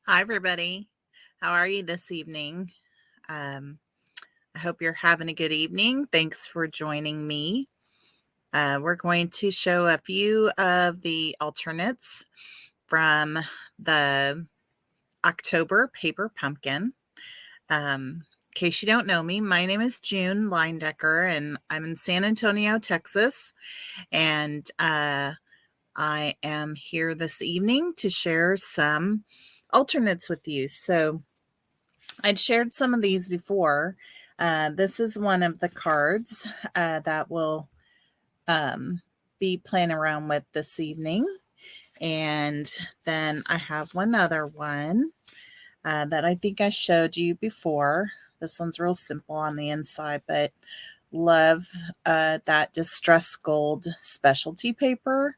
Hi, everybody. How are you this evening? Um, I hope you're having a good evening. Thanks for joining me. We're going to show a few of the alternates from the October paper pumpkin. In case you don't know me, my name is June Leindecker, and I'm in San Antonio, Texas. And I am here this evening to share some alternates with you. So, I'd shared some of these before. This is one of the cards that we'll um, be playing around with this evening. And then I have one other one that I think I showed you before. This one's real simple on the inside, but love that distress gold specialty paper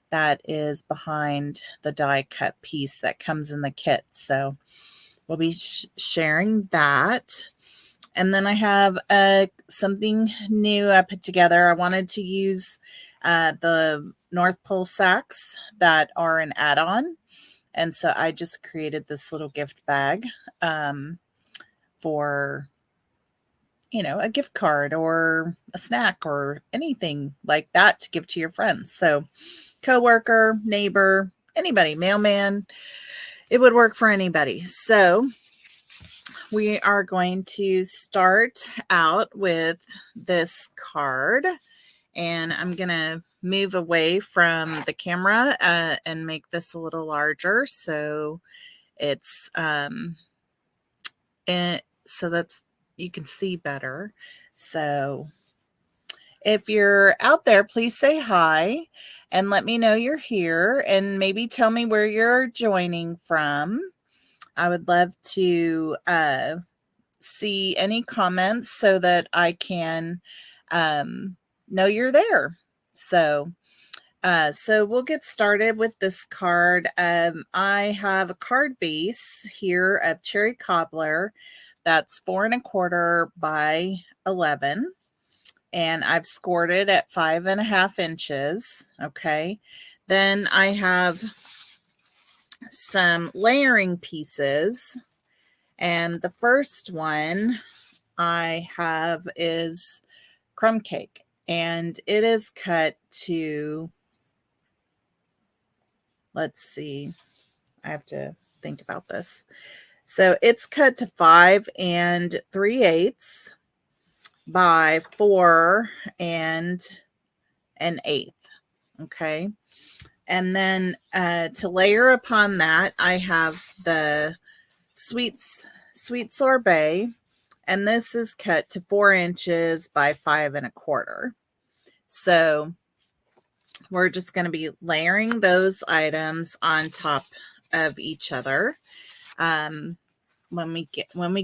that is behind the die cut piece that comes in the kit. So we'll be sharing that. And then I have something new I put together. I wanted to use the North Pole sacks that are an add-on. And so I just created this little gift bag for, a gift card or a snack or anything like that to give to your friends. So coworker, neighbor, anybody, mailman, it would work for anybody. So we are going to start out with this card, and I'm going to move away from the camera and make this a little larger so it's so that's you can see better. So if you're out there, please say hi and let me know you're here, and maybe tell me where you're joining from. I would love to see any comments so that I can know you're there. So we'll get started with this card. I have a card base here of Cherry Cobbler that's 4¼ by 11. And I've scored it at 5½ inches. Okay. Then I have some layering pieces. And the first one I have is crumb cake, and it is cut to, let's see, I have to think about this. So it's cut to 5 3/8 by 4 1/8. Okay. And then to layer upon that, I have the sweet sorbet, and this is cut to 4 inches by 5 1/4. So we're just going to be layering those items on top of each other when we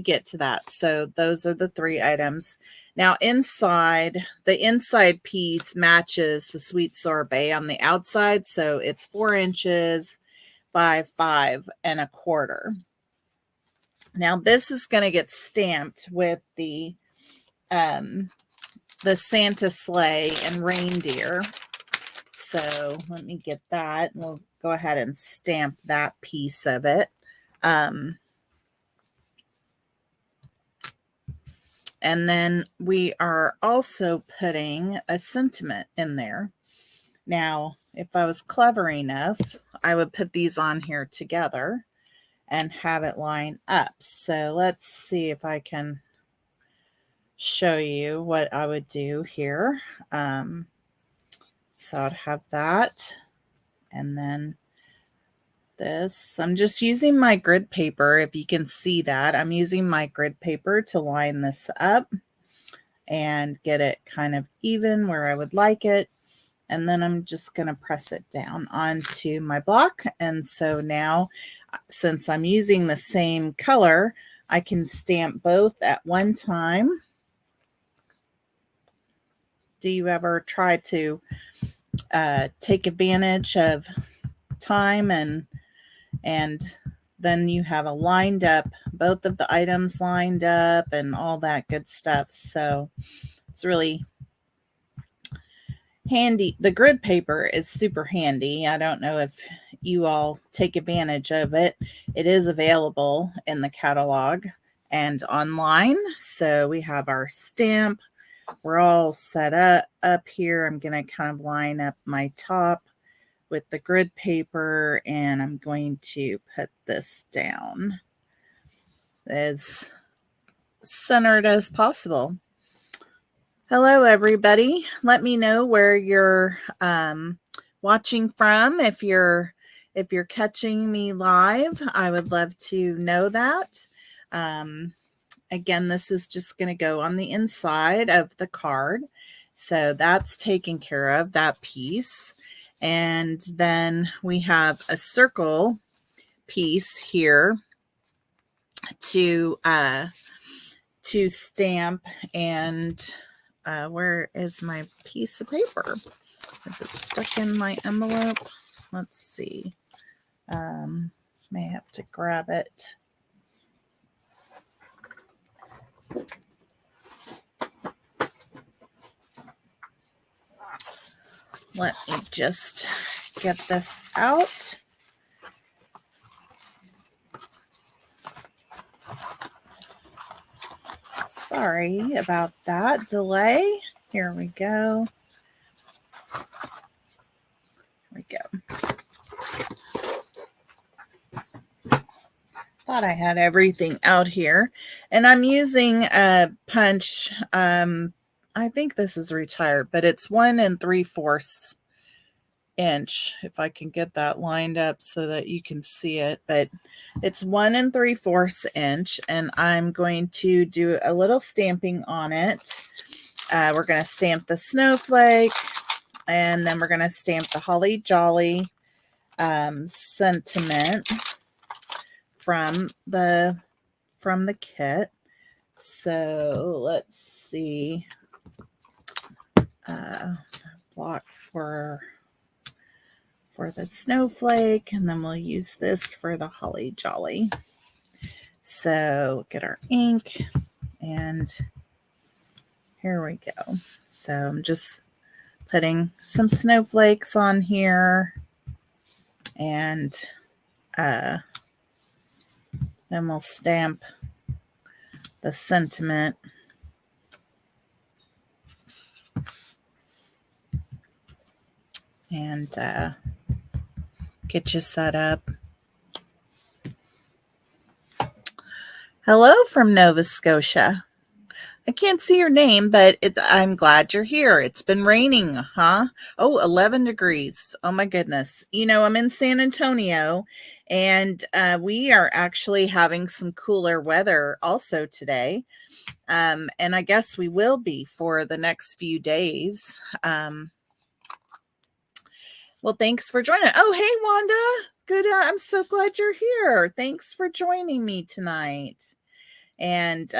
get to that. So those are the 3 items. Now inside, the inside piece matches the sweet sorbet on the outside, so it's 4 inches by 5 1/4. Now this is going to get stamped with the Santa sleigh and reindeer. So let me get that. We'll go ahead and stamp that piece of it. And then we are also putting a sentiment in there. Now, if I was clever enough, I would put these on here together and have it line up. So let's see if I can show you what I would do here. So I'd have that, and then this. I'm just using my grid paper. If you can see that, I'm using my grid paper to line this up and get it kind of even where I would like it. And then I'm just going to press it down onto my block. And so now, since I'm using the same color, I can stamp both at one time. Do you ever try to take advantage of time and then you have a lined up, both of the items lined up and all that good stuff. So it's really handy. The grid paper is super handy. I don't know if you all take advantage of it. It is available in the catalog and online. So we have our stamp. We're all set up here. I'm going to kind of line up my top with the grid paper, and I'm going to put this down as centered as possible. Hello, everybody. Let me know where you're watching from. If you're catching me live, I would love to know that. Again, this is just going to go on the inside of the card. So that's taken care of, that piece. And then we have a circle piece here to stamp. And where is my piece of paper? Is it stuck in my envelope? Let's see. May have to grab it. Let me just get this out. Sorry about that delay. Here we go. Here we go. Thought I had everything out here. And I'm using a punch. I think this is retired, but it's 1 3/4 inch. If I can get that lined up so that you can see it, but it's 1 3/4 inch, and I'm going to do a little stamping on it. We're going to stamp the snowflake, and then we're going to stamp the holly jolly sentiment from the kit. So let's see. Block for the snowflake, and then we'll use this for the holly jolly. So get our ink, and here we go. So I'm just putting some snowflakes on here, and then we'll stamp the sentiment. And get you set up. Hello from Nova Scotia. I can't see your name, but I'm glad you're here. It's been raining, huh? Oh, 11 degrees. Oh, my goodness. You know, I'm in San Antonio, and we are actually having some cooler weather also today. And I guess we will be for the next few days. Well, thanks for joining. Oh, hey, Wanda. Good. I'm so glad you're here. Thanks for joining me tonight. And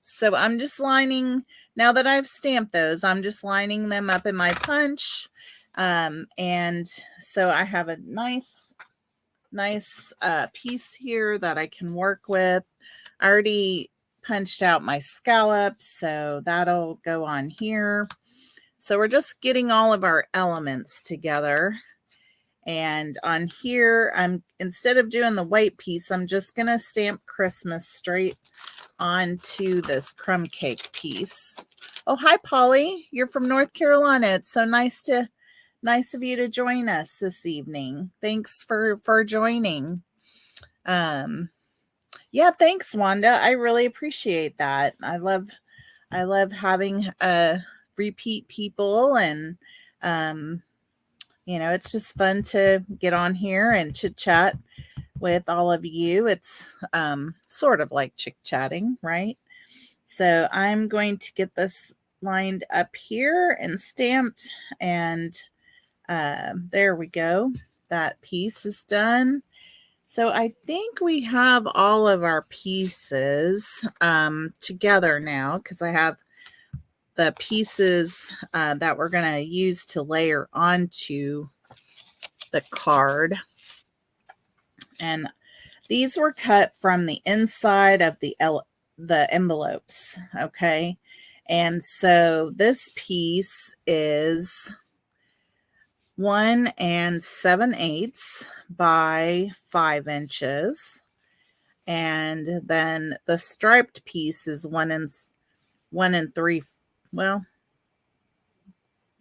so I'm just lining, now that I've stamped those, I'm just lining them up in my punch. And so I have a nice piece here that I can work with. I already punched out my scallop, so that'll go on here. So we're just getting all of our elements together. And on here, instead of doing the white piece, I'm just going to stamp Christmas straight onto this crumb cake piece. Oh, hi, Polly. You're from North Carolina. It's so nice of you to join us this evening. Thanks for joining. Yeah, thanks, Wanda. I really appreciate that. I love having repeat people, and you know, it's just fun to get on here and chit chat with all of you. It's sort of like chit chatting, right? So I'm going to get this lined up here and stamped, and there we go. That piece is done. So I think we have all of our pieces together now, because I have the pieces that we're going to use to layer onto the card. And these were cut from the inside of the envelopes, okay? And so this piece is 1 7/8 by 5 inches. And then the striped piece is 1 3, well,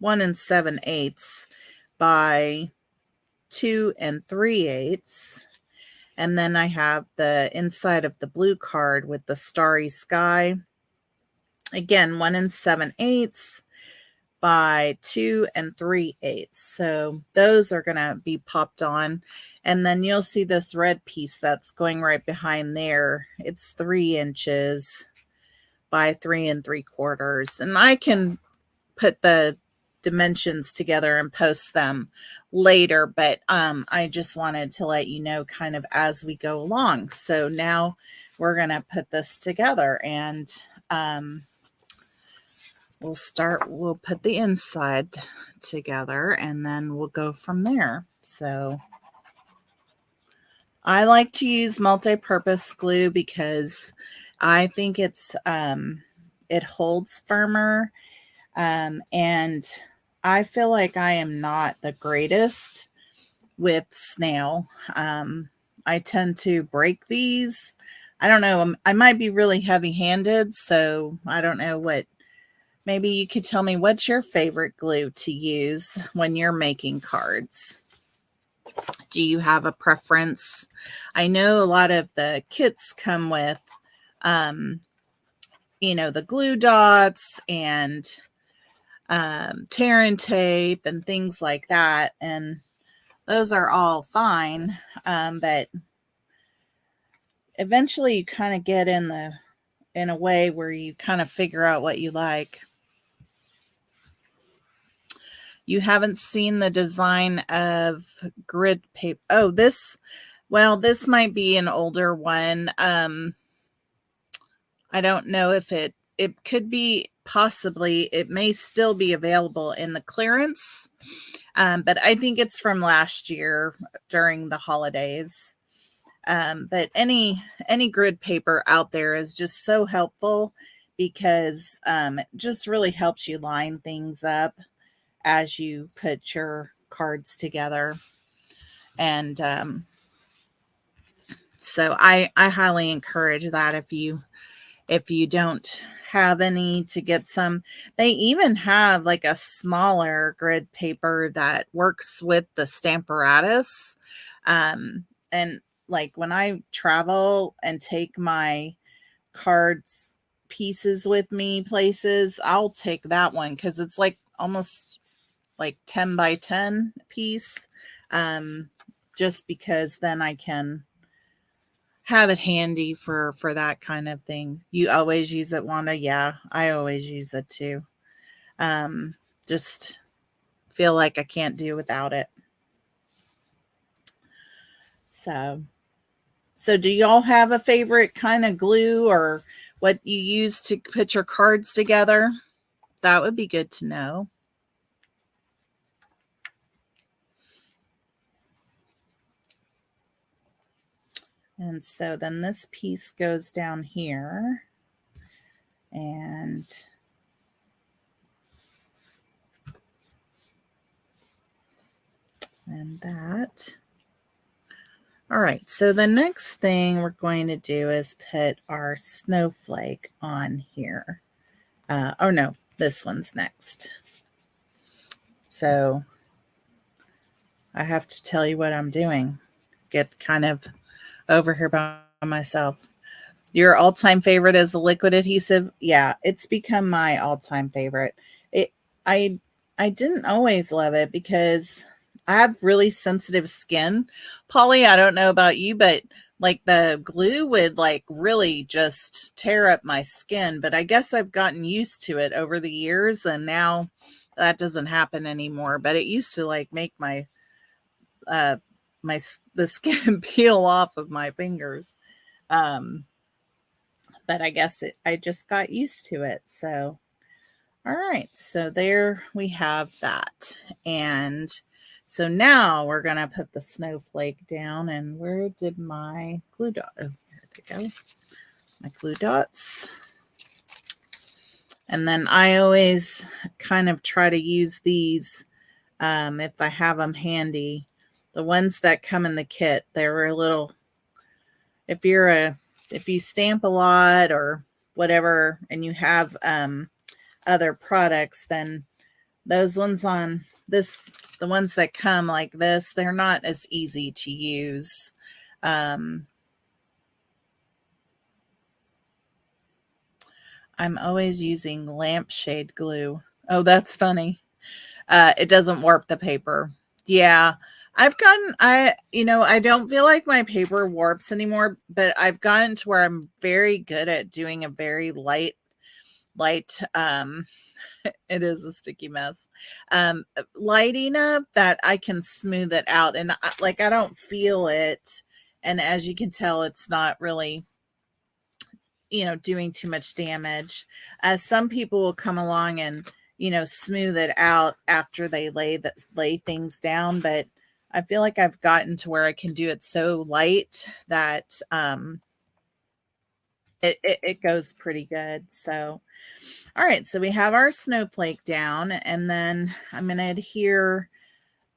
1 7/8 by 2 3/8. And then I have the inside of the blue card with the starry sky. Again, 1 7/8 by 2 3/8. So those are going to be popped on. And then you'll see this red piece that's going right behind there. It's 3 inches by 3 3/4. And I can put the dimensions together and post them later, but I just wanted to let you know kind of as we go along. So now we're going to put this together, and we'll put the inside together, and then we'll go from there. So I like to use multi-purpose glue because I think it holds firmer. And I feel like I am not the greatest with snail. I tend to break these. I don't know. I might be really heavy-handed, so I don't know what. Maybe you could tell me what's your favorite glue to use when you're making cards. Do you have a preference? I know a lot of the kits come with, the glue dots and tear and tape and things like that, and those are all fine, but eventually you kind of get in a way where you kind of figure out what you like. You haven't seen the design of grid paper. Oh, this might be an older one. I don't know if it could be, possibly it may still be available in the clearance. But I think it's from last year during the holidays. But any grid paper out there is just so helpful because it just really helps you line things up as you put your cards together. And so I highly encourage that if you don't have any, to get some. They even have like a smaller grid paper that works with the Stamparatus. And like when I travel and take my cards pieces with me places, I'll take that one because it's like almost like 10 by 10 piece. Just because then I can have it handy for that kind of thing. You always use it, Wanda? Yeah, I always use it too. Just feel like I can't do without it. So do y'all have a favorite kind of glue or what you use to put your cards together? That would be good to know. And so then this piece goes down here, and that. All right, so the next thing we're going to do is put our snowflake on here. Oh no, this one's next. So I have to tell you what I'm doing. Get kind of over here by myself. Your all-time favorite is the liquid adhesive? Yeah, it's become my all-time favorite. I didn't always love it because I have really sensitive skin. Polly, I don't know about you, but like the glue would like really just tear up my skin. But I guess I've gotten used to it over the years, and now that doesn't happen anymore. But it used to like make my the skin peel off of my fingers. But I guess I just got used to it. So, all right. So there we have that. And so now we're going to put the snowflake down. And where did my glue dot? Oh, here they go. My glue dots. And then I always kind of try to use these if I have them handy. The ones that come in the kit, they're a little, if you're if you stamp a lot or whatever and you have other products, then those ones on this, the ones that come like this, they're not as easy to use. I'm always using lampshade glue. Oh, that's funny. It doesn't warp the paper. Yeah. I don't feel like my paper warps anymore, but I've gotten to where I'm very good at doing a very light, it is a sticky mess, lighting up that I can smooth it out. And I don't feel it. And as you can tell, it's not really, doing too much damage. Some people will come along and, smooth it out after they lay things down. But I feel like I've gotten to where I can do it so light that it goes pretty good. So, all right. So we have our snowflake down, and then I'm going to adhere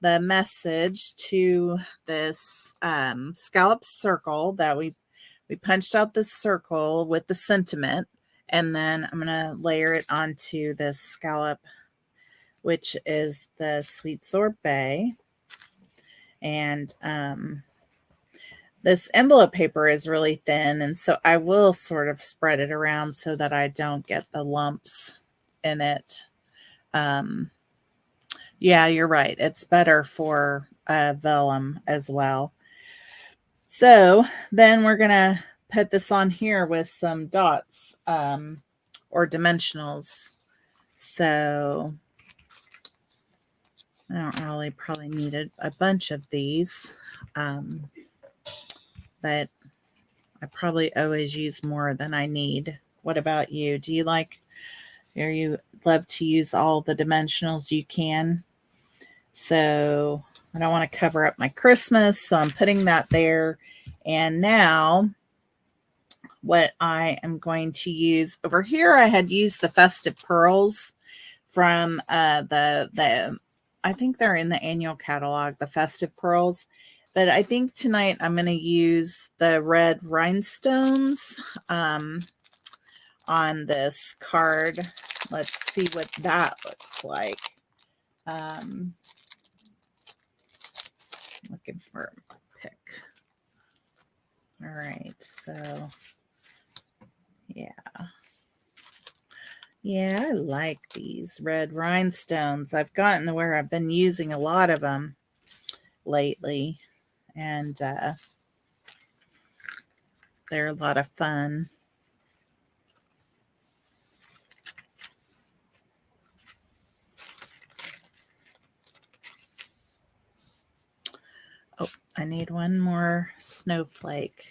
the message to this scallop circle that we punched out this circle with the sentiment, and then I'm going to layer it onto this scallop, which is the sweet sorbet. And this envelope paper is really thin, and so I will sort of spread it around so that I don't get the lumps in it. Yeah, you're right. It's better for vellum as well. So then we're going to put this on here with some dots or dimensionals. So I don't really probably need a bunch of these, but I probably always use more than I need. What about you? Do you love to use all the dimensionals you can? So I don't want to cover up my Christmas, so I'm putting that there. And now what I am going to use over here, I had used the Festive Pearls from the I think they're in the annual catalog, the Festive Pearls. But I think tonight I'm going to use the red rhinestones on this card. Let's see what that looks like. Looking for a pick. All right, so yeah. Yeah, I like these red rhinestones. I've gotten to where I've been using a lot of them lately, and they're a lot of fun. Oh, I need one more snowflake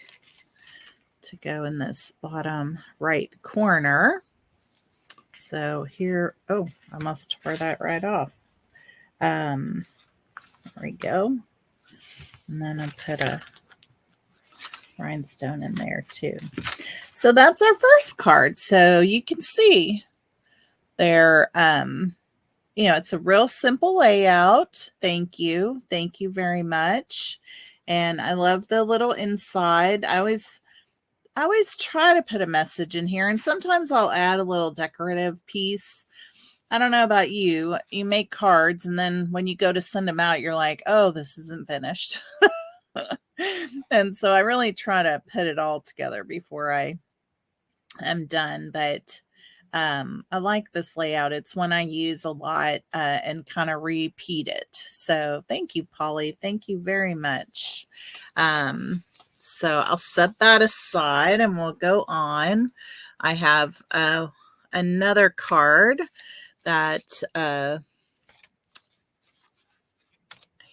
to go in this bottom right corner. So here, oh, I must tore that right off. There we go. And then I put a rhinestone in there too. So that's our first card. So you can see there, it's a real simple layout. Thank you. Thank you very much. And I love the little inside. I always try to put a message in here, and sometimes I'll add a little decorative piece. I don't know about you. You make cards, and then when you go to send them out, you're like, oh, this isn't finished. And so I really try to put it all together before I am done. But I like this layout. It's one I use a lot and kind of repeat it. So thank you, Polly. Thank you very much. So I'll set that aside and we'll go on. I have another card that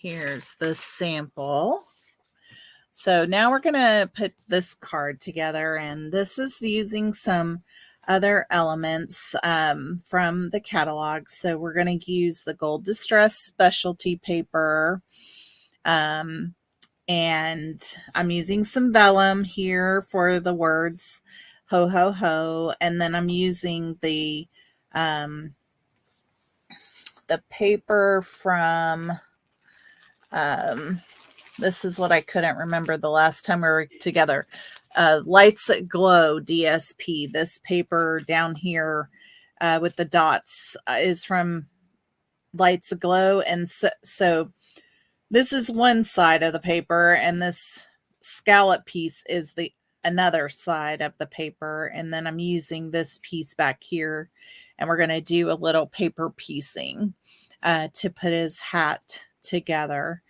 here's the sample. So now we're going to put this card together, and this is using some other elements from the catalog. So we're going to use the Gold Distress specialty paper, and I'm using some vellum here for the words ho ho ho, and then I'm using the The paper from, this is what I couldn't remember the last time we were together. Lights That Glow DSP. This paper down here with the dots is from Lights That Glow. And so this is one side of the paper, and this scallop piece is the another side of the paper. And then I'm using this piece back here, and we're going to do a little paper piecing to put his hat together.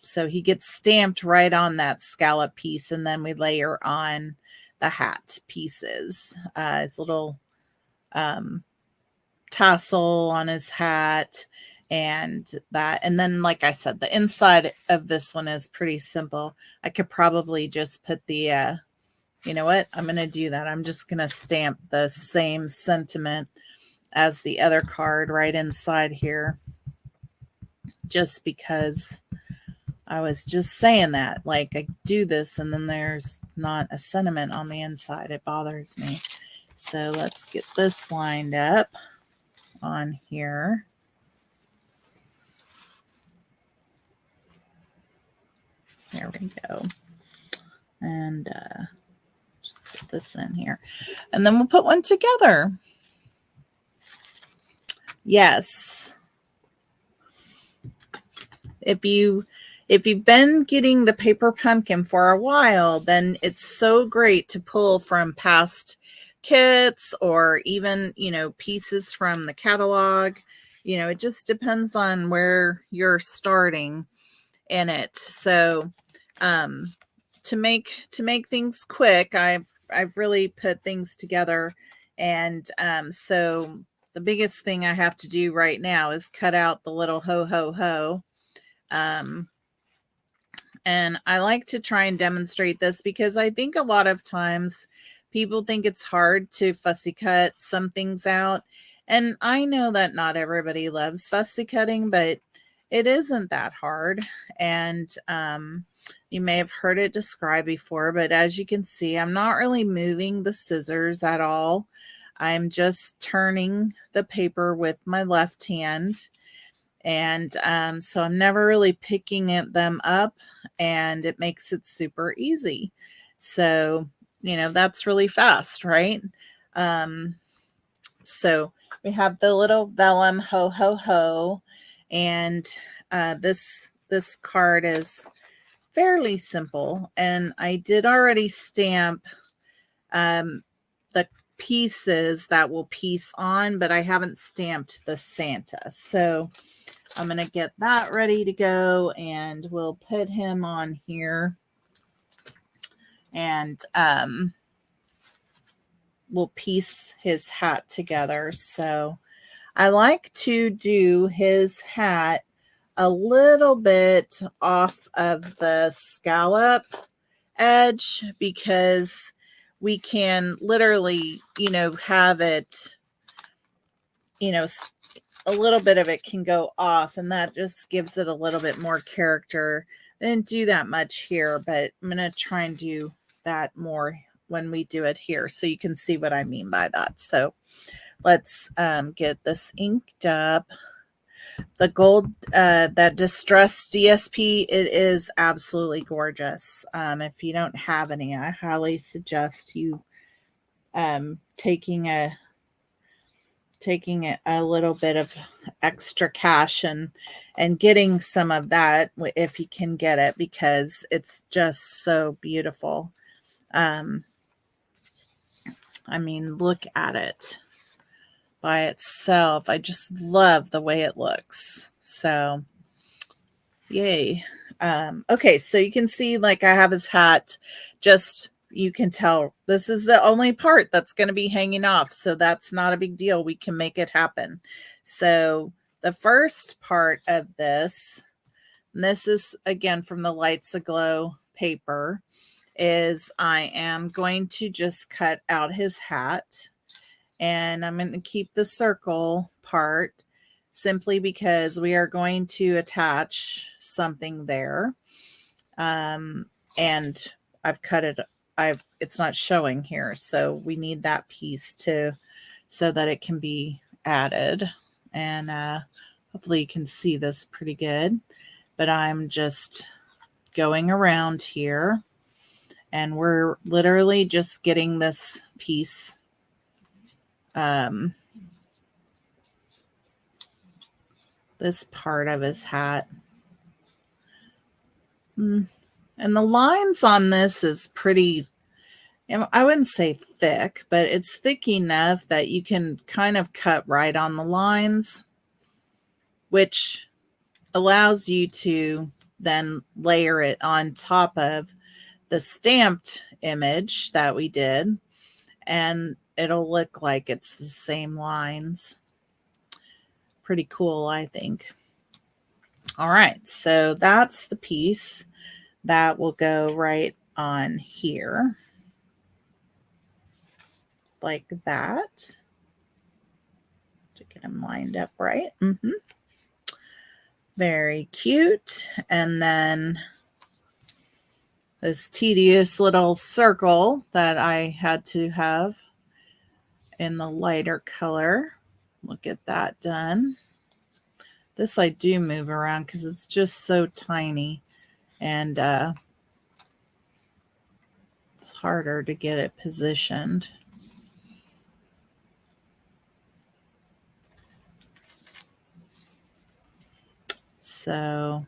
So he gets stamped right on that scallop piece, and then we layer on the hat pieces. His little tassel on his hat and that. And then, like I said, the inside of this one is pretty simple. I could probably just put the, you know what? I'm going to do that. I'm just going to stamp the same sentiment as the other card right inside here, just because I was just saying that. Like, I do this and then there's not a sentiment on the inside. It bothers me. So let's get this lined up on here. There we go. And just put this in here. And then we'll put one together. Yes. If you've been getting the paper pumpkin for a while, then it's so great to pull from past kits or even, pieces from the catalog. It just depends on where you're starting in it. So to make things quick, I've really put things together. And so the biggest thing I have to do right now is cut out the little ho ho ho. And I like to try and demonstrate this because I think a lot of times people think it's hard to fussy cut some things out. And I know that not everybody loves fussy cutting, but it isn't that hard. And you may have heard it described before, but as you can see, I'm not really moving the scissors at all. I'm just turning the paper with my left hand. And so I'm never really picking them up, and it makes it super easy. So, that's really fast, right? So we have the little vellum ho ho ho, and this card is fairly simple, and I did already stamp the pieces that will piece on, but I haven't stamped the Santa. So I'm going to get that ready to go, and we'll put him on here, and we'll piece his hat together. So I like to do his hat a little bit off of the scallop edge, because we can literally, have it, a little bit of it can go off, and that just gives it a little bit more character. I didn't do that much here, but I'm going to try and do that more when we do it here, so you can see what I mean by that. So let's get this inked up. The gold, that Distress DSP, it is absolutely gorgeous. If you don't have any, I highly suggest you taking a little bit of extra cash and getting some of that if you can get it, because it's just so beautiful. I mean, look at it by itself. I just love the way it looks. So yay. Okay, so you can see, like, I have his hat. Just, you can tell this is the only part that's going to be hanging off, so that's not a big deal. We can make it happen. So the first part of this, and this is again from the Lights That Glow paper, is I am going to just cut out his hat, and I'm going to keep the circle part simply because we are going to attach something there. And I've cut it. It's not showing here, so we need that piece to so that it can be added. And hopefully you can see this pretty good. But I'm just going around here, and we're literally just getting this piece this part of his hat. And the lines on this is pretty, I wouldn't say thick, but it's thick enough that you can kind of cut right on the lines, which allows you to then layer it on top of the stamped image that we did, and it'll look like it's the same lines. Pretty cool, I think. All right, so that's the piece that will go right on here, like that, to get them lined up right. Very cute. And then this tedious little circle that I had to have in the lighter color. We'll get that done. This I do move around because it's just so tiny, and it's harder to get it positioned. So,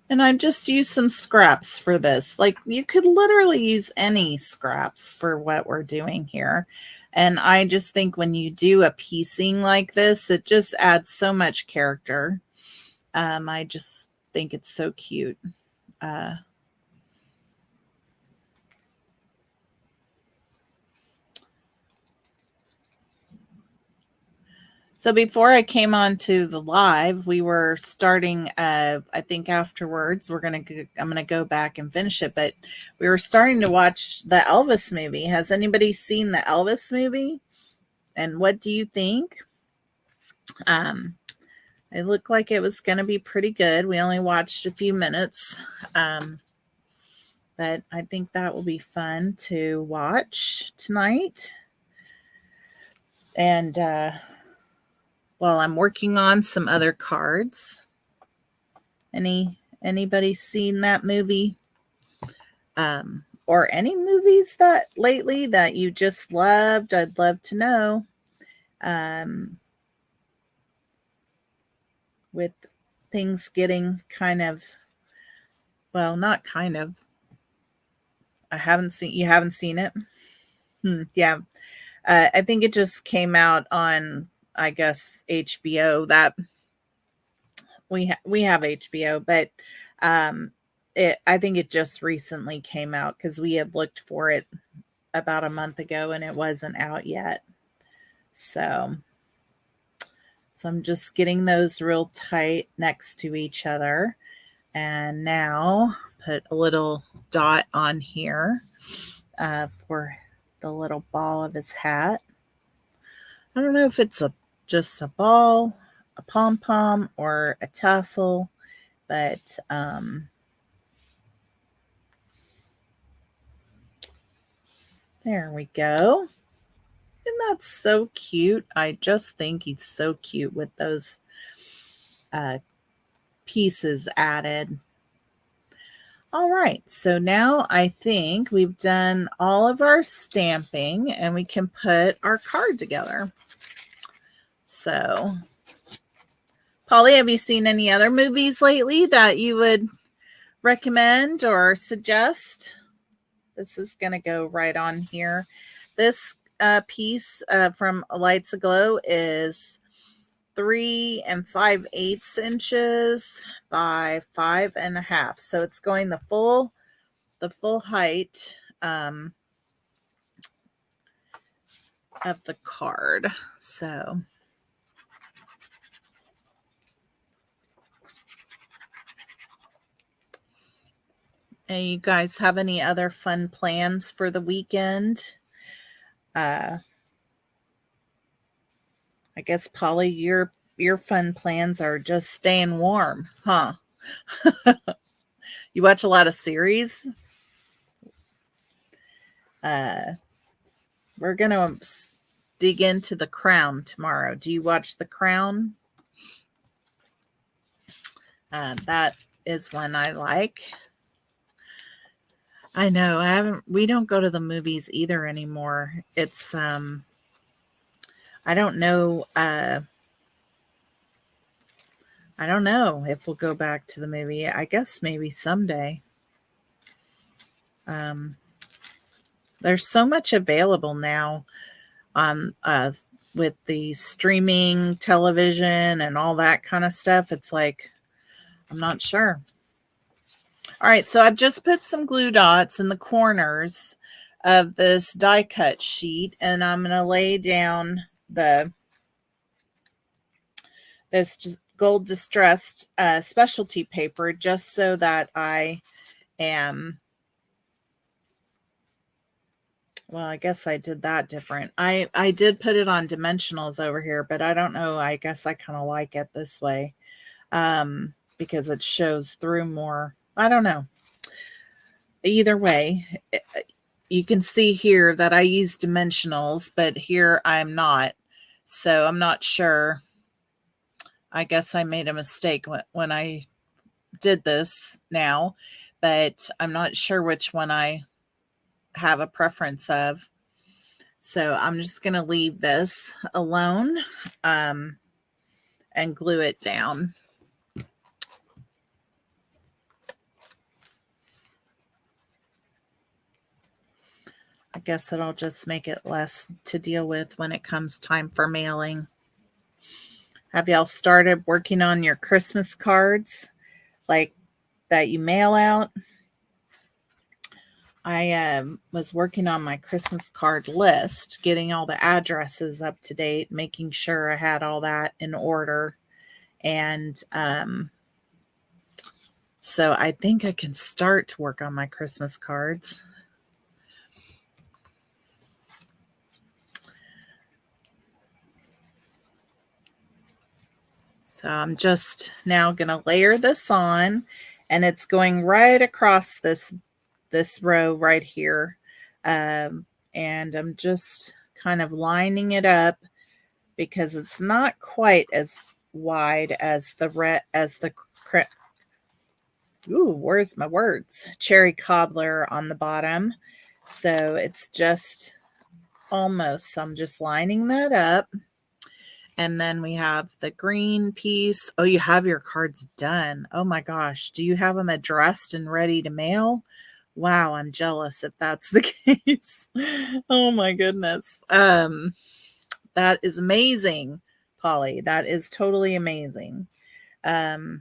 and I just used some scraps for this. Like, you could literally use any scraps for what we're doing here. And I just think when you do a piecing like this, it just adds so much character. I just think it's so cute. So before I came on to the live, we were starting, I think afterwards, I'm going to go back and finish it, but we were starting to watch the Elvis movie. Has anybody seen the Elvis movie? And what do you think? It looked like it was going to be pretty good. We only watched a few minutes, but I think that will be fun to watch tonight. And, well, I'm working on some other cards. Anybody seen that movie? Or any movies that lately that you just loved? I'd love to know. With things getting kind of, well, not kind of. You haven't seen it? Yeah. I think it just came out on, I guess, HBO. That we have HBO, but I think it just recently came out because we had looked for it about a month ago and it wasn't out yet. So I'm just getting those real tight next to each other. And now put a little dot on here for the little ball of his hat. I don't know if it's just a ball, a pom-pom, or a tassel, but there we go. And that's so cute. I just think he's so cute with those pieces added. All right, so now I think we've done all of our stamping and we can put our card together. So, Polly, have you seen any other movies lately that you would recommend or suggest? This is going to go right on here. This piece from Lights Aglow is 3 5/8 inches by 5.5. So it's going the full height of the card. So and you guys have any other fun plans for the weekend? I guess, Polly, your fun plans are just staying warm, huh? You watch a lot of series? We're going to dig into The Crown tomorrow. Do you watch The Crown? That is one I like. I know we don't go to the movies either anymore. It's I don't know if we'll go back to the movie. I guess maybe someday. There's so much available now on with the streaming television and all that kind of stuff. It's like, I'm not sure. All right, so I've just put some glue dots in the corners of this die cut sheet, and I'm going to lay down this gold distressed specialty paper just so that I am, well, I guess I did that different. I did put it on dimensionals over here, but I don't know. I guess I kind of like it this way because it shows through more. I don't know. Either way, you can see here that I use dimensionals, but here I'm not. So I'm not sure. I guess I made a mistake when I did this now, but I'm not sure which one I have a preference of. So I'm just going to leave this alone and glue it down. I guess it'll just make it less to deal with when it comes time for mailing. Have y'all started working on your Christmas cards like that you mail out? I was working on my Christmas card list, getting all the addresses up to date, making sure I had all that in order. And so I think I can start to work on my Christmas cards. So I'm just now going to layer this on, and it's going right across this row right here. And I'm just kind of lining it up because it's not quite as wide as where's my words? Cherry cobbler on the bottom. So it's just almost, I'm just lining that up. And then we have the green piece. Oh, you have your cards done. Oh my gosh. Do you have them addressed and ready to mail? Wow, I'm jealous if that's the case. Oh my goodness. That is amazing, Polly. That is totally amazing. I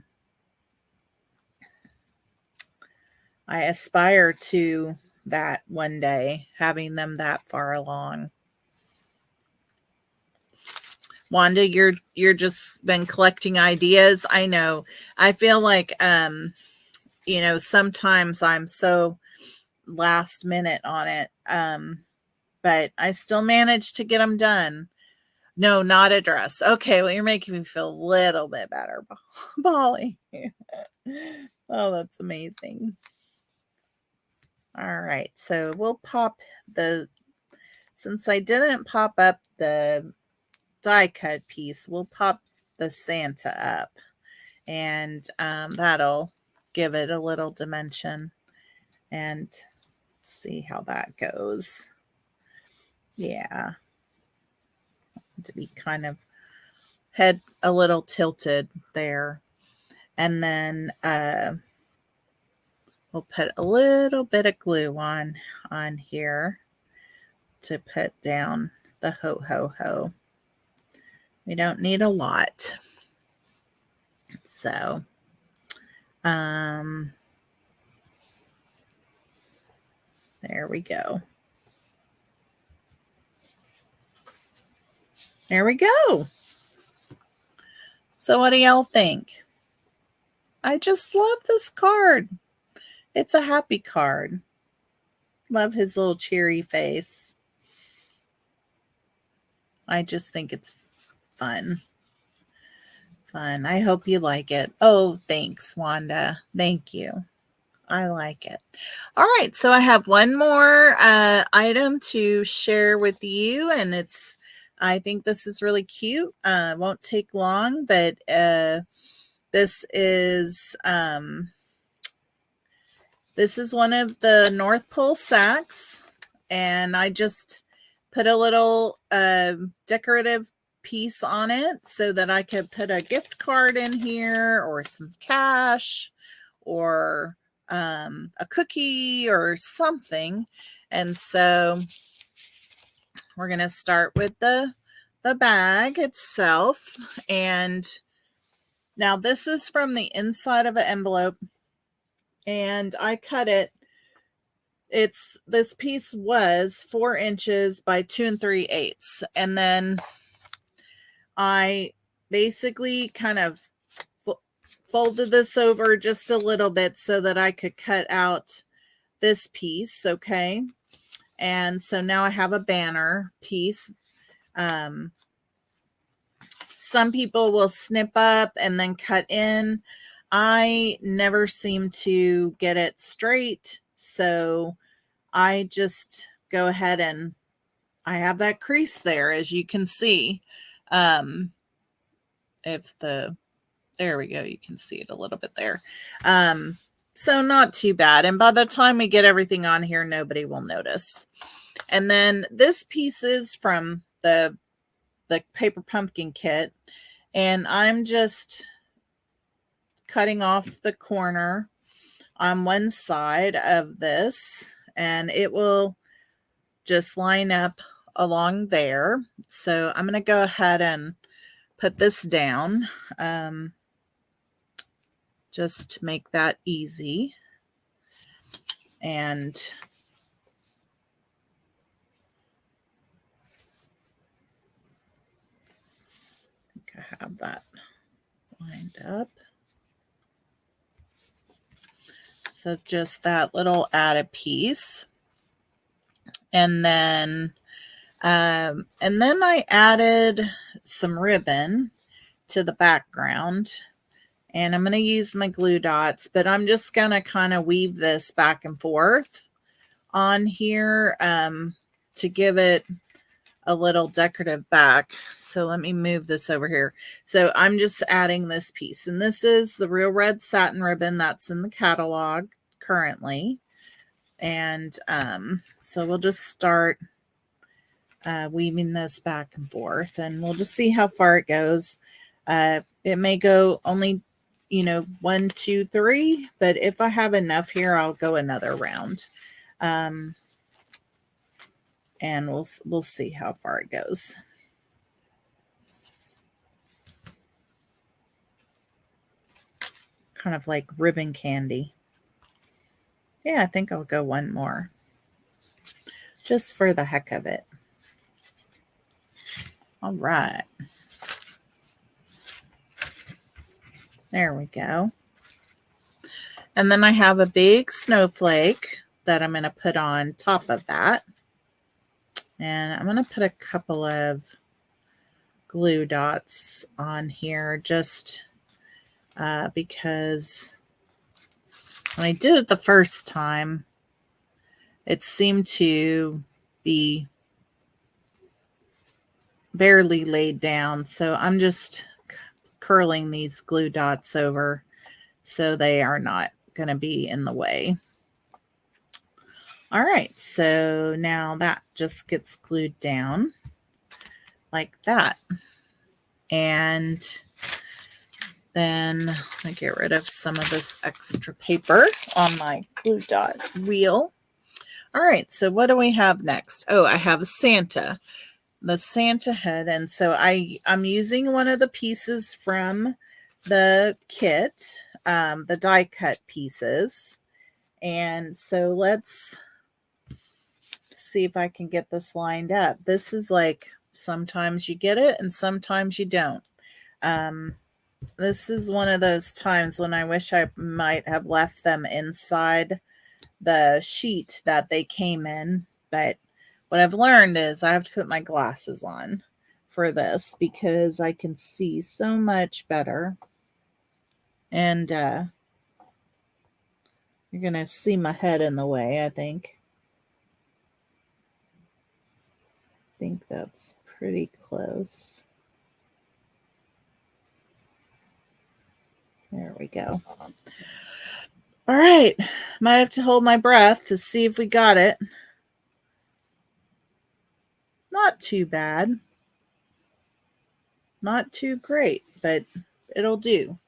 aspire to that one day, having them that far along. Wanda, you're just been collecting ideas. I know. I feel like sometimes I'm so last minute on it. But I still managed to get them done. No, not a dress. Okay, well, you're making me feel a little bit better, Polly. Oh, that's amazing. All right, so we'll pop since I didn't pop up the die cut piece, we'll pop the Santa up, and that'll give it a little dimension, and see how that goes. Yeah, to be kind of head a little tilted there, and then we'll put a little bit of glue on here to put down the ho ho ho. We don't need a lot. So, there we go. There we go. So what do y'all think? I just love this card. It's a happy card. Love his little cheery face. I just think it's fun. Fun. I hope you like it. Oh, thanks, Wanda. Thank you. I like it. All right. So I have one more item to share with you, and it's I think this is really cute. Won't take long, but this is one of the North Pole sacks, and I just put a little decorative piece on it so that I could put a gift card in here or some cash or a cookie or something. And so we're going to start with the bag itself. And now this is from the inside of an envelope, and I cut it. This piece was 4 inches by 2 3/8. And then I basically kind of folded this over just a little bit so that I could cut out this piece. Okay. And so now I have a banner piece. Some people will snip up and then cut in. I never seem to get it straight. So I just go ahead and I have that crease there, as you can see. There we go. You can see it a little bit there. So not too bad. And by the time we get everything on here, nobody will notice. And then this piece is from the paper pumpkin kit. And I'm just cutting off the corner on one side of this, and it will just line up along there. So I'm going to go ahead and put this down just to make that easy. And I think I have that lined up. So just that little added piece. And then I added some ribbon to the background, and I'm going to use my glue dots, but I'm just going to kind of weave this back and forth on here to give it a little decorative back. So let me move this over here. So I'm just adding this piece, and this is the Real Red satin ribbon that's in the catalog currently. And so we'll just start weaving this back and forth, and we'll just see how far it goes. It may go only, 1, 2, 3, but if I have enough here, I'll go another round. And we'll see how far it goes. Kind of like ribbon candy. Yeah, I think I'll go one more, just for the heck of it. All right. There we go. And then I have a big snowflake that I'm going to put on top of that. And I'm going to put a couple of glue dots on here just because when I did it the first time, it seemed to be barely laid down. So I'm just curling these glue dots over so they are not going to be in the way. All right, so now that just gets glued down like that. And then I get rid of some of this extra paper on my glue dot wheel. All right, so what do we have next? Oh, I have Santa, the Santa head. And so I'm using one of the pieces from the kit, the die cut pieces. And so let's see if I can get this lined up. This is like, sometimes you get it and sometimes you don't. This is one of those times when I wish I might have left them inside the sheet that they came in. But what I've learned is I have to put my glasses on for this because I can see so much better. And you're going to see my head in the way, I think. I think that's pretty close. There we go. All right. Might have to hold my breath to see if we got it. Not too bad. Not too great, but it'll do.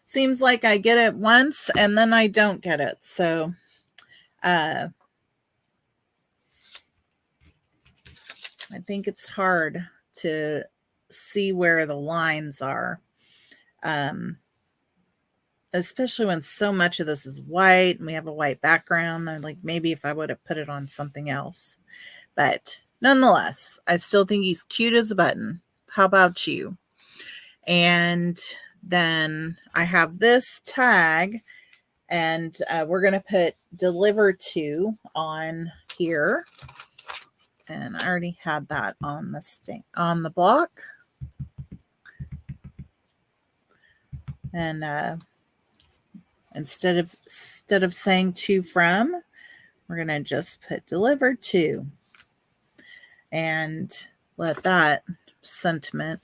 Seems like I get it once and then I don't get it. So, I think it's hard to see where the lines are. Especially when so much of this is white and we have a white background. I'm like, maybe if I would have put it on something else. But nonetheless, I still think he's cute as a button. How about you? And then I have this tag, and we're going to put deliver to on here. And I already had that on the block. And instead of saying to from, we're going to just put delivered to and let that sentiment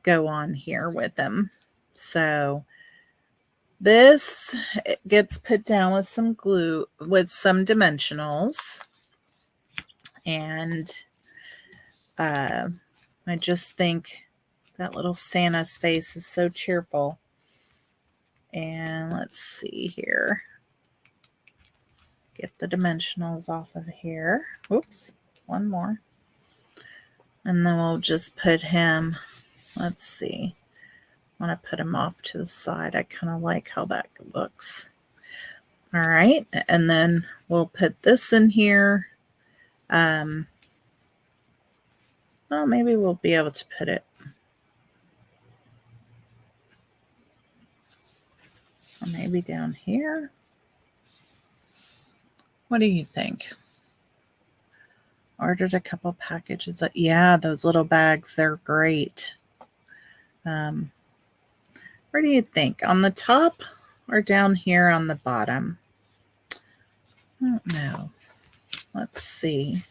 go on here with them. So this gets put down with some glue, with some dimensionals. And I just think that little Santa's face is so cheerful. And let's see here. Get the dimensionals off of here. Oops, one more. And then we'll just put him, let's see. I want to put him off to the side. I kind of like how that looks. All right. And then we'll put this in here. Well, maybe we'll be able to put it. Or maybe down here. What do you think? Ordered a couple packages. Yeah, those little bags, they're great. Where do you think? On the top or down here on the bottom? I don't know. Let's see.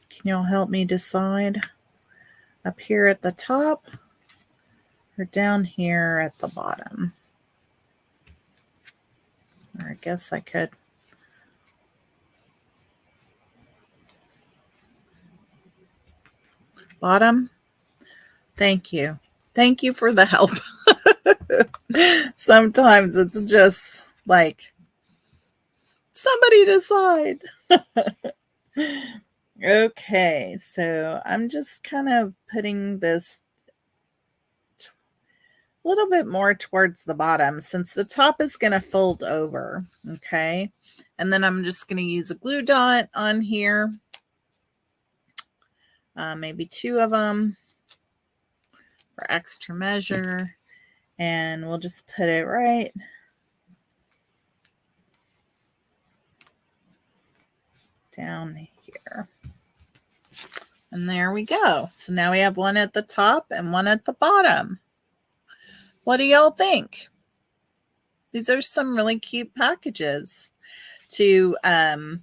Can y'all help me decide? Up here at the top or down here at the bottom? Or I guess I could. Bottom? Thank you. Thank you for the help. Sometimes it's just like, somebody decide. Okay, so I'm just kind of putting this a little bit more towards the bottom since the top is going to fold over. Okay, and then I'm just going to use a glue dot on here. Maybe 2 of them for extra measure. And we'll just put it right down here. And there we go. So now we have one at the top and one at the bottom. What do y'all think? These are some really cute packages to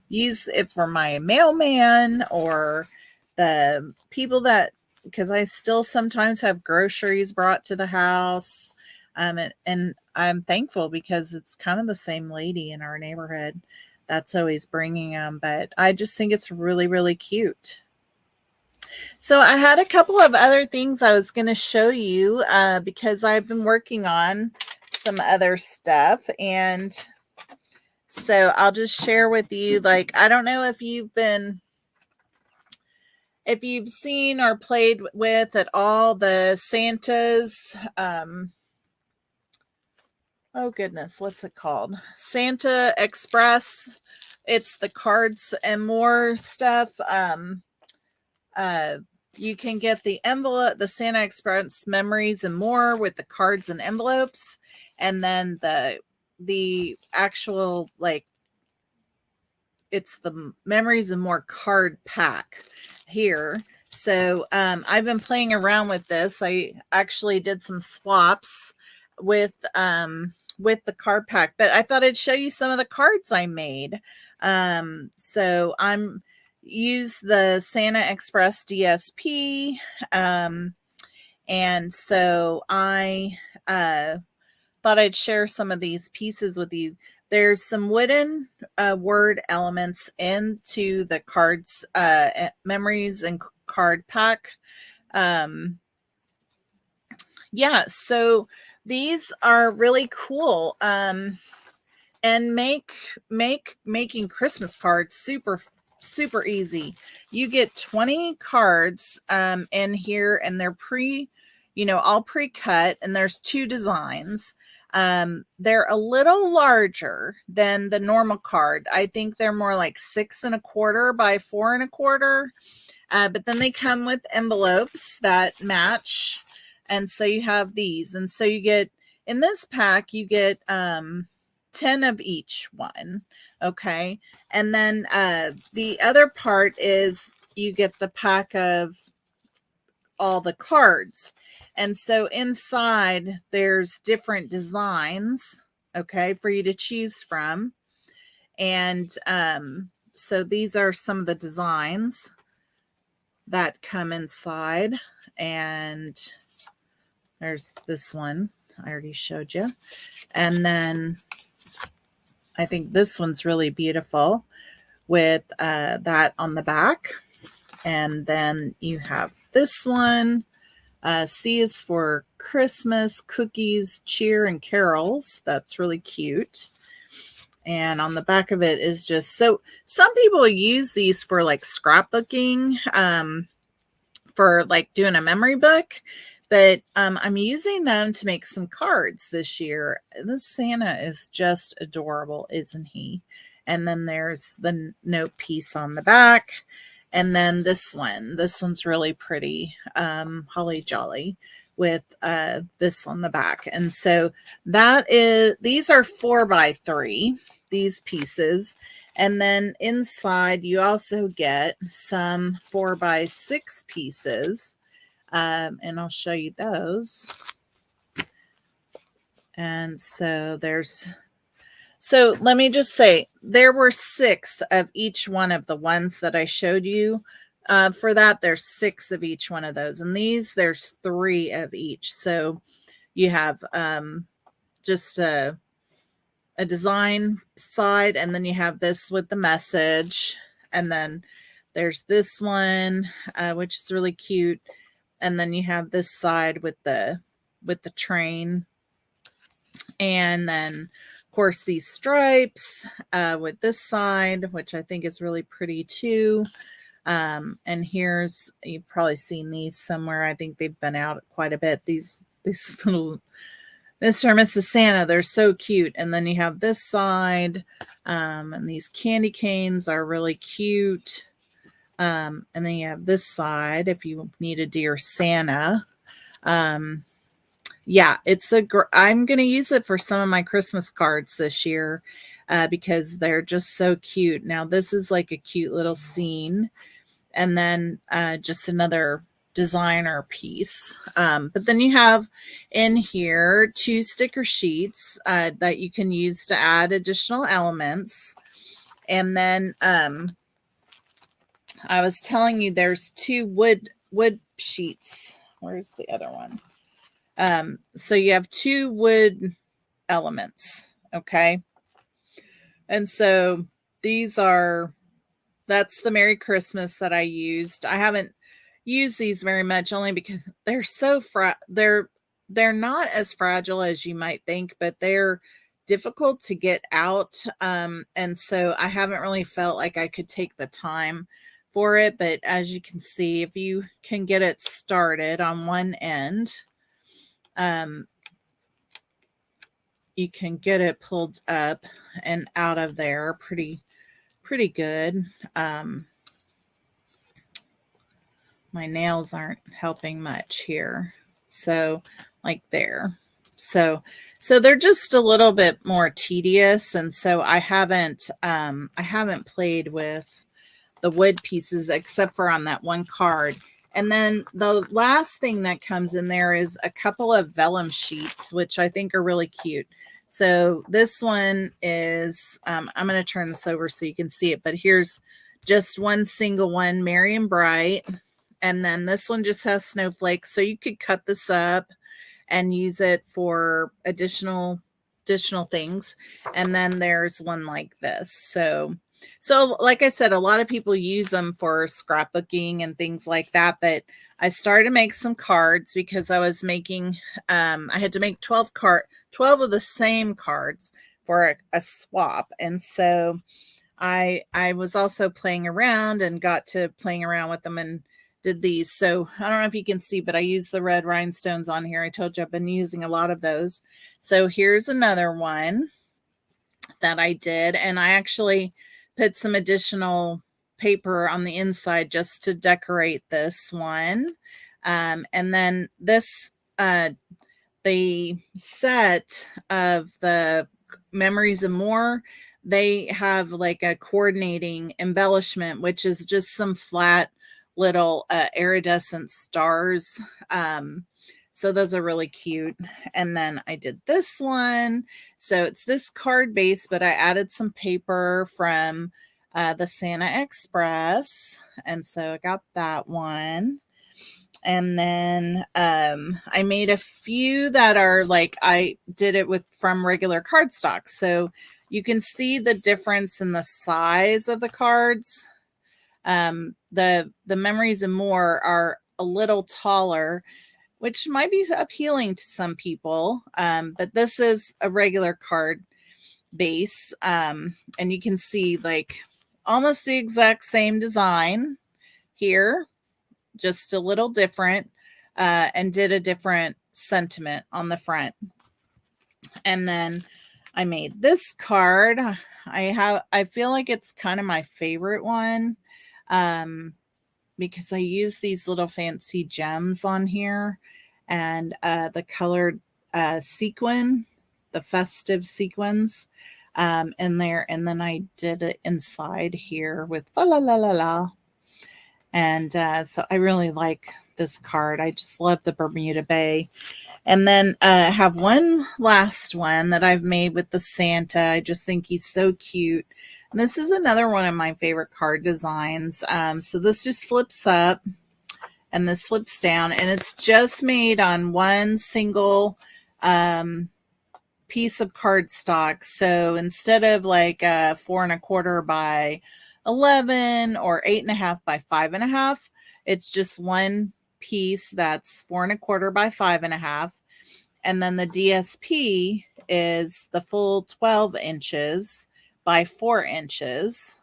use it for my mailman or the people that, because I still sometimes have groceries brought to the house. And I'm thankful because it's kind of the same lady in our neighborhood that's always bringing them. But I just think it's really, really cute. So I had a couple of other things I was going to show you because I've been working on some other stuff. And so I'll just share with you, like, I don't know if you've seen or played with at all the Santa's, oh goodness, what's it called? Santa Express. It's the cards and more stuff. You can get the envelope, the Santa Express Memories and More with the cards and envelopes, and then the actual, like, it's the Memories and More card pack here. So I've been playing around with this. I actually did some swaps with the card pack, but I thought I'd show you some of the cards I made. So I'm use the Santa Express DSP. And so I thought I'd share some of these pieces with you. There's some wooden word elements into the cards, memories and card pack. Yeah, so these are really cool. And making Christmas cards super easy. You get 20 cards in here, and they're all pre-cut, and there's 2 designs. They're a little larger than the normal card. I think they're more like 6.25 by 4.25. But then they come with envelopes that match. And so you have these. And so you get, in this pack, you get 10 of each one. Okay. And then the other part is you get the pack of all the cards. And so inside there's different designs, okay, for you to choose from. And so these are some of the designs that come inside. And there's this one I already showed you. And then I think this one's really beautiful with that on the back. And then you have this one. C is for Christmas, cookies, cheer, and carols. That's really cute. And on the back of it is just, so some people use these for like scrapbooking, for like doing a memory book. But I'm using them to make some cards this year. This Santa is just adorable, isn't he? And then there's the note piece on the back. And then this one's really pretty, holly jolly, with this on the back. And so these are 4x3, these pieces. And then inside you also get some 4x6 pieces. And I'll show you those. And so so let me just say, there were 6 of each one of the ones that I showed you. For that, there's 6 of each one of those. And these, there's 3 of each. So you have just a design side, and then you have this with the message. And then there's this one, which is really cute. And then you have this side with the train. And then, of course, these stripes with this side, which I think is really pretty too. And you've probably seen these somewhere. I think they've been out quite a bit. These little Mr. and Mrs. Santa, they're so cute. And then you have this side, and these candy canes are really cute. And then you have this side if you need a Dear Santa. Yeah, I'm going to use it for some of my Christmas cards this year because they're just so cute. Now, this is like a cute little scene, and then just another designer piece. But then you have in here 2 sticker sheets that you can use to add additional elements. And then I was telling you there's 2 wood sheets. Where's the other one? So you have 2 wood elements. Okay. And so that's the Merry Christmas that I used. I haven't used these very much, only because they're so they're not as fragile as you might think, but they're difficult to get out. And so I haven't really felt like I could take the time for it. But as you can see, if you can get it started on one end, you can get it pulled up and out of there pretty good. My nails aren't helping much here. So like there. So they're just a little bit more tedious. And so I haven't played with the wood pieces except for on that one card. And then the last thing that comes in there is a couple of vellum sheets, which I think are really cute. So this one is, I'm going to turn this over so you can see it, but here's just one single one, Merry and Bright. And then this one just has snowflakes. So you could cut this up and use it for additional things. And then there's one like this. So like I said, a lot of people use them for scrapbooking and things like that. But I started to make some cards because I was making, I had to make 12 of the same cards for a swap. And so I was also playing around and got to playing around with them and did these. So I don't know if you can see, but I used the red rhinestones on here. I told you I've been using a lot of those. So here's another one that I did. And I actually put some additional paper on the inside just to decorate this one. And then this, the set of the Memories and More, they have like a coordinating embellishment, which is just some flat little iridescent stars. So those are really cute. And then I did this one. So it's this card base, but I added some paper from the Santa Express. And so I got that one. And then I made a few that are like, I did it from regular cardstock. So you can see the difference in the size of the cards. The Memories and More are a little taller, which might be appealing to some people. But this is a regular card base. And you can see like almost the exact same design here, just a little different, and did a different sentiment on the front. And then I made this card. I feel like it's kind of my favorite one, because I use these little fancy gems on here and the colored sequin, the festive sequins in there. And then I did it inside here with la la la la la. And so I really like this card. I just love the Bermuda Bay. And then I have one last one that I've made with the Santa. I just think he's so cute. And this is another one of my favorite card designs. So this just flips up and this flips down. And it's just made on one single piece of cardstock. So instead of like 4 1/4 by 11 or 8 1/2 by 5 1/2, it's just one piece that's 4 1/4 by 5 1/2. And then the DSP is the full 12 inches by 4 inches.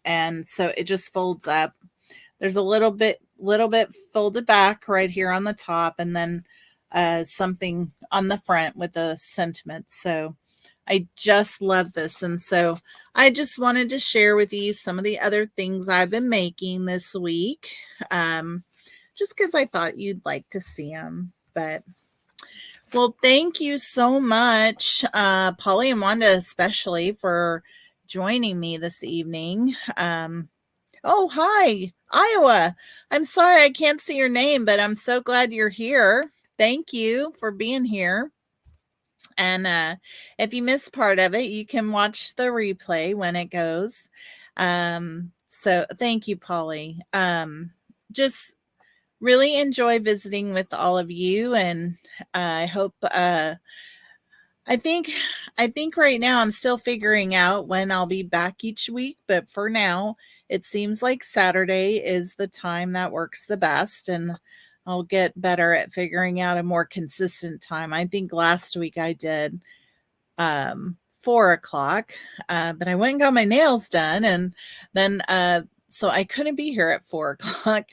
And so it just folds up. There's a little bit folded back right here on the top, and then something on the front with a sentiment. So I just love this. And so I just wanted to share with you some of the other things I've been making this week, just because I thought you'd like to see them. But well, thank you so much, Polly and Wanda, especially for joining me this evening. Oh, hi, Iowa. I'm sorry I can't see your name, but I'm so glad you're here. Thank you for being here. And if you missed part of it, you can watch the replay when it goes. So thank you, Polly. Just really enjoy visiting with all of you, and I hope I think right now I'm still figuring out when I'll be back each week, but for now it seems like Saturday is the time that works the best, and I'll get better at figuring out a more consistent time. I think last week I did 4 o'clock, but I went and got my nails done, and then so I couldn't be here at 4 o'clock.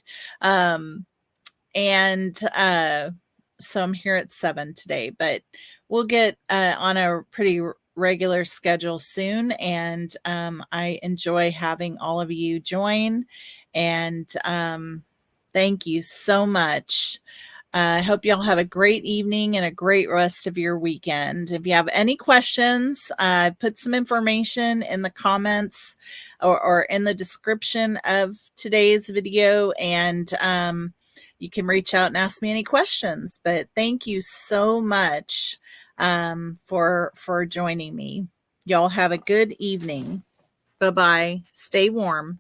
And so I'm here at 7 today, but we'll get on a pretty regular schedule soon. And I enjoy having all of you join. And thank you so much. I hope y'all have a great evening and a great rest of your weekend. If you have any questions, put some information in the comments or in the description of today's video, and you can reach out and ask me any questions. But thank you so much for joining me. Y'all have a good evening. Bye-bye. Stay warm.